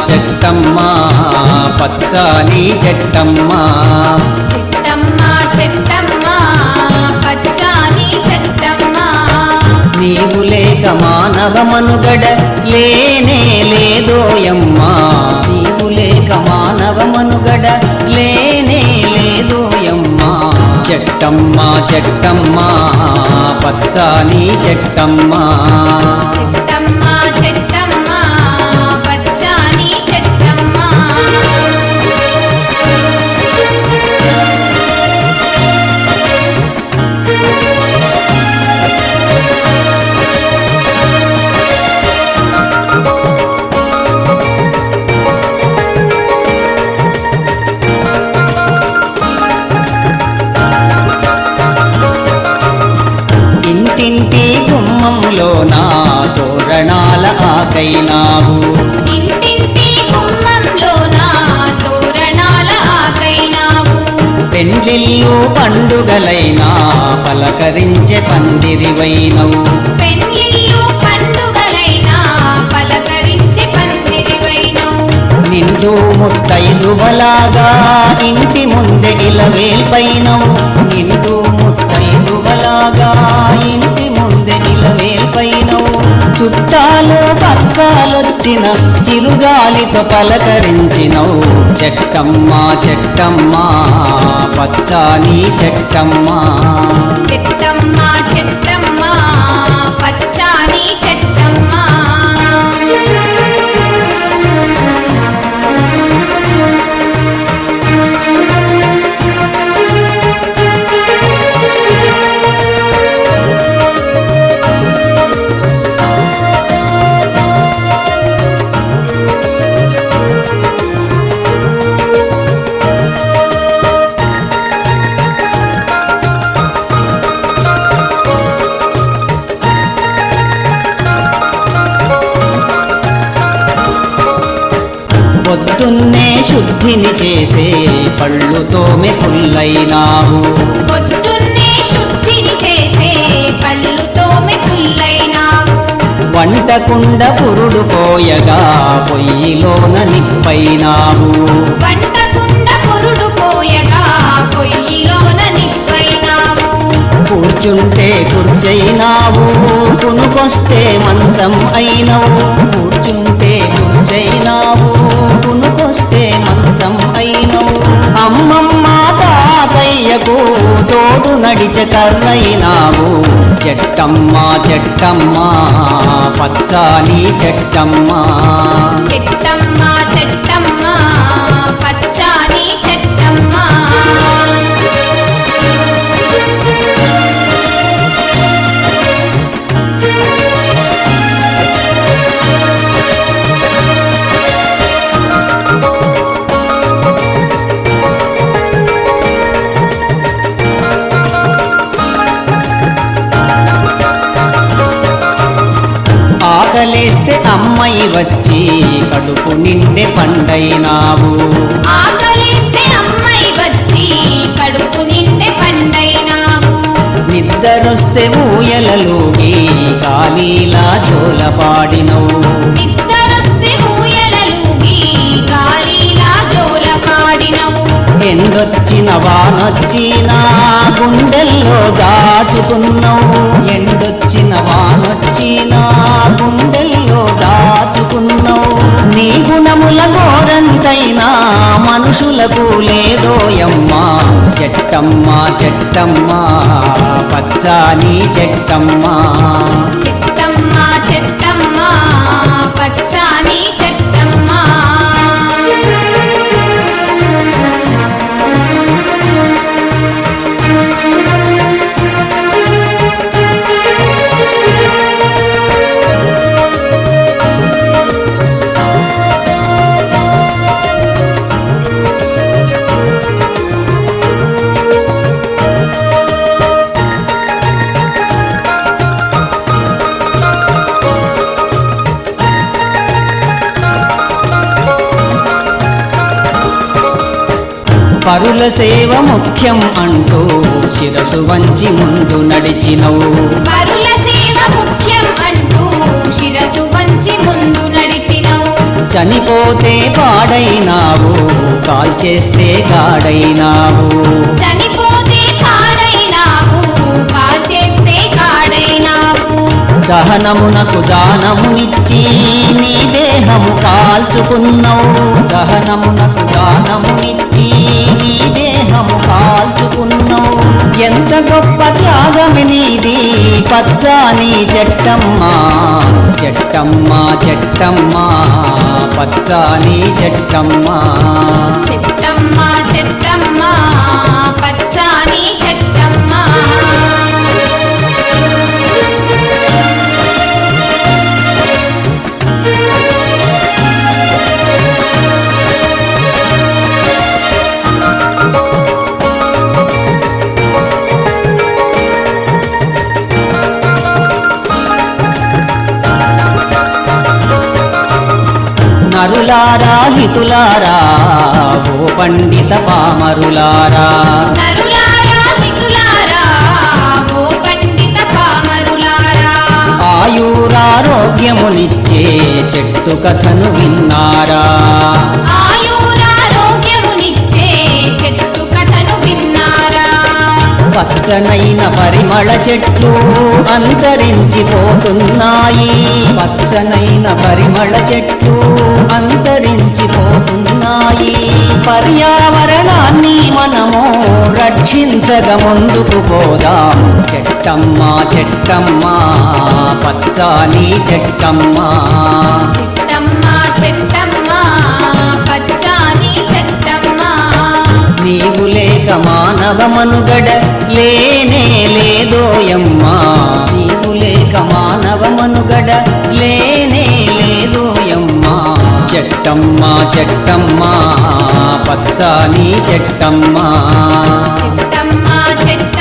చెట్టమ్మ పచ్చని చెట్టమ్మ చెట్టమ్మ చెట్టమ్మ పచ్చని చెట్టమ్మ నీవు లేక మానవ మనుగడ లేనే లేదోయమ్మా నీవు లేక మానవ మనుగడ లేనే లేదోయమ్మా చెట్టమ్మ చెట్టమ్మ పచ్చని చెట్టమ్మ చెట్టమ్మ చెట్టమ్మ పచ్చని చెట్టమ్మ ఇంటింటి గుమ్మంలో నా తోరణాల ఆకైనావు ఇంటింటి గుమ్మంలో నా తోరణాల ఆకైనావు పెండ్లిల్లు పండుగలైనా పలకరించే పందిరివైనవు పెండ్లిళ్ళు పండుగలైనా పలకరించే పందిరివైనవు నిండు ముత్తైదువలాగా ఇంటి ముందె ఇలవేల్పైనవు నిండు ముత్తైదువలాగా ఇంటి ముందె ఇలవేల్పైనవు చుట్టాలు పక్కాలొచ్చిన చిరుగాలితో పలకరించినవు చెట్టమ్మ చెట్టమ్మ పచ్చని చెట్టమ్మ చెట్టమ్మ చెట్టమ్మ పచ్చని చెట్టమ్మ పొద్దున్నే శుద్ధిని చేసే పళ్ళుతోమె పుల్లైనావు పొద్దున్నే శుద్ధిని చేసే పళ్ళుతోమె పుల్లైనావు వంటకుండ పురుడు పోయగా పొయ్యిలోన నిప్పైనావు వంటకుండ పురుడు పోయగా పొయ్యిలోన నిప్పైనావు కూర్చుంటే కుర్చైనావు కునుకొస్తే మంచం అయినవు కూర్చుంటే కుర్చైనావు కునుకొస్తే మంచం అయినవు అమ్మమ్మ తాతయ్యకు తోడు నడిచే కర్రైనావు చెట్టమ్మ చెట్టమ్మ పచ్చని చెట్టమ్మ చెట్టమ్మ చెట్టమ్మ పచ్చని చెట్టమ్మ ఆకలేస్తే అమ్మాయి వచ్చి కడుపు నిండే పండైనావు ఆకలిస్తే అమ్మాయి వచ్చి కడుపు నిండే పండైనావు నిద్దరొస్తే ఊయలలోగి కాలీలా జోలపాడినవు నిద్దరొస్తే ఊయలలుగి గాలిలా జోలపాడినవు ఎండొచ్చిన వానొచ్చినా గుండెల్లో దాచుకున్నావు ఎండొచ్చిన వానొచ్చినా గుండెల్లో దాచుకున్నావు నీ గుణముల గోరంతైనా మనుషులకు లేదోయమ్మా చెట్టమ్మ చెట్టమ్మ పచ్చని చెట్టమ్మ చెట్టమ్మ చెట్టమ్మ పచ్చని చెట్టమ్మ పరుల సేవ ముఖ్యం అంటూ శిరసు వంచి ముందు నడిచినవు పరుల సేవ ముఖ్యం అంటూ శిరసు వంచి ముందు నడిచినవు చనిపో చనిపోతే పాడైనావు కాల్చేస్తే గాడైనావు చనిపోతే పాడైనావు కాల్చేస్తే కాడైనావు దహనమునకు దానమునిచ్చి నీ దేహము కాల్చుకున్నావు దహనమునకు దానమునిచ్చి నీ దేహము కాల్చుకున్నావు ఎంత గొప్ప త్యాగమి నీది పచ్చాని చెట్టమ్మా చెట్టమ్మా చెట్టమ్మా పచ్చాని చెట్టమ్మా చెట్టమ్మ చెట్టమ్మ పచ్చాని చెట్టమ్మ నరులారా హితులారా ఓ పండిత పామరులారా నరులారా హితులారా ఓ పండిత పామరులారా ఆయురారోగ్యమునిచ్చే చెట్టు కథను విన్నారా ఆయురారోగ్యమునిచ్చే చెట్టు కథను విన్నారా పచ్చనైన పరిమళ చెట్లు అంతరించిపోతున్నాయి పచ్చనైన పరిమళ చెట్లు అంతరించిపోతున్నాయి పర్యావరణాన్ని మనము రక్షించగ ముందుకు పోదాం చెట్టమ్మా చెట్టమ్మా పచ్చాని చెట్టమ్మా చెట్టమ్మ చెట్టమ్మ పచ్చాని చెట్టమ్మ నీవు లేక మానవ మనుగడ లేనే లేదోయమ్మా నీవు లేక మానవ మనుగడ లేనే లేదోయమ్మా చెట్టమ్మా చెట్టమ్మా పచ్చాని చెట్టమ్మా చెట్టమ్మ చెట్ట